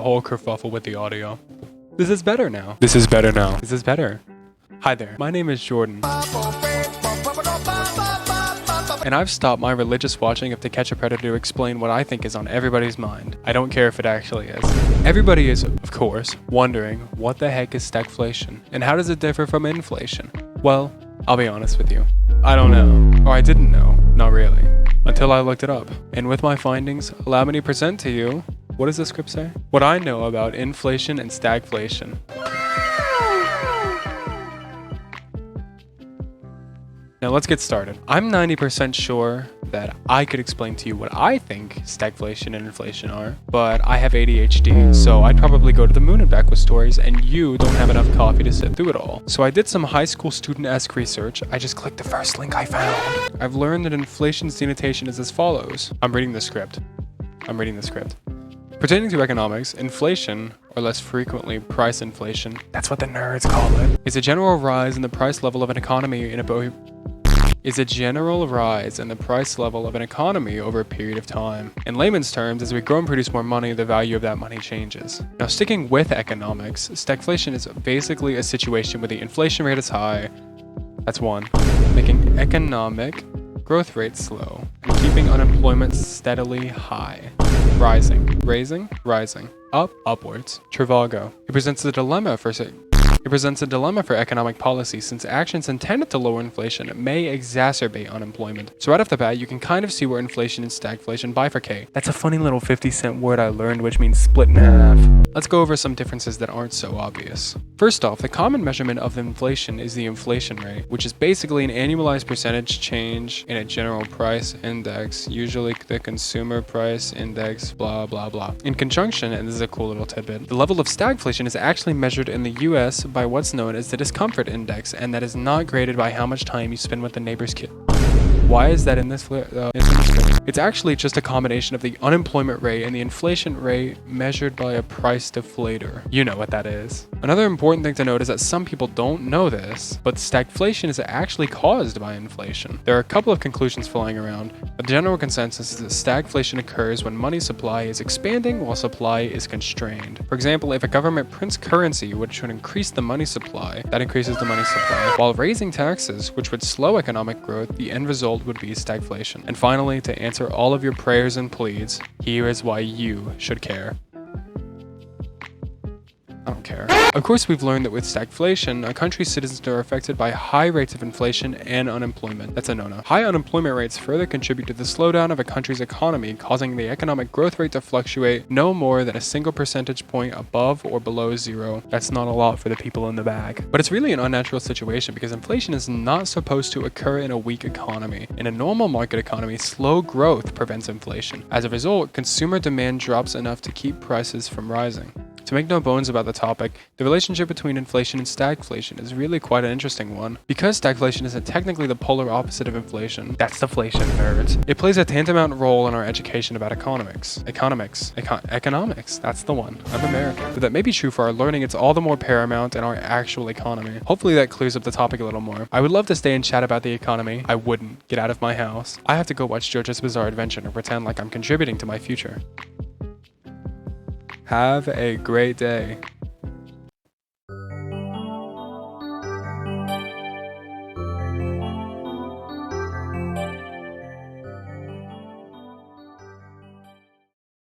whole kerfuffle with the audio. This is better now. This is better now. This is better. Hi there, my name is Jordan. And I've stopped my religious watching of To Catch a Predator to explain what I think is on everybody's mind. I don't care if it actually is. Everybody is, of course, wondering what the heck is stagflation and how does it differ from inflation? Well, I'll be honest with you. I don't know, or I didn't know, not really, until I looked it up. And with my findings, allow me to present to you, what does the script say? What I know about inflation and stagflation. Now let's get started. I'm 90% sure that I could explain to you what I think stagflation and inflation are, but I have ADHD, so I'd probably go to the moon and back with stories, and you don't have enough coffee to sit through it all. So I did some high school student-esque research. I just clicked the first link I found. I've learned that inflation's denotation is as follows. I'm reading the script. Pertaining to economics, inflation, or less frequently price inflation, that's what the nerds call it, is a general rise in the price level of an economy over a period of time. In layman's terms, as we grow and produce more money, the value of that money changes. Now, sticking with economics, stagflation is basically a situation where the inflation rate is high, that's one, making economic growth rates slow, and keeping unemployment steadily high. Rising, upwards. Trivago. It presents a dilemma for economic policy, since actions intended to lower inflation may exacerbate unemployment. So right off the bat, you can kind of see where inflation and stagflation bifurcate. That's a funny little 50-cent word I learned, which means split in half. Let's go over some differences that aren't so obvious. First off, the common measurement of inflation is the inflation rate, which is basically an annualized percentage change in a general price index, usually the consumer price index, blah, blah, blah. In conjunction, and this is a cool little tidbit, the level of stagflation is actually measured in the US by what's known as the discomfort index, and that is not graded by how much time you spend with the neighbor's kid. Why is that in this It's actually just a combination of the unemployment rate and the inflation rate measured by a price deflator. You know what that is. Another important thing to note is that some people don't know this, but stagflation is actually caused by inflation. There are a couple of conclusions flying around, but the general consensus is that stagflation occurs when money supply is expanding while supply is constrained. For example, if a government prints currency which would increase the money supply, that increases the money supply, while raising taxes, which would slow economic growth, the end result would be stagflation. And finally, to answer all of your prayers and pleads, here is why you should care. I don't care. Of course, we've learned that with stagflation, a country's citizens are affected by high rates of inflation and unemployment. That's a no-no. High unemployment rates further contribute to the slowdown of a country's economy, causing the economic growth rate to fluctuate no more than a single percentage point above or below zero. That's not a lot for the people in the back. But it's really an unnatural situation because inflation is not supposed to occur in a weak economy. In a normal market economy, slow growth prevents inflation. As a result, consumer demand drops enough to keep prices from rising. To make no bones about the topic, the relationship between inflation and stagflation is really quite an interesting one. Because stagflation isn't technically the polar opposite of inflation, that's deflation, nerds, it plays a tantamount role in our education about economics, that's the one, I'm American. But that may be true for our learning, it's all the more paramount in our actual economy. Hopefully that clears up the topic a little more. I would love to stay and chat about the economy. I wouldn't get out of my house. I have to go watch JoJo's Bizarre Adventure and pretend like I'm contributing to my future. Have a great day.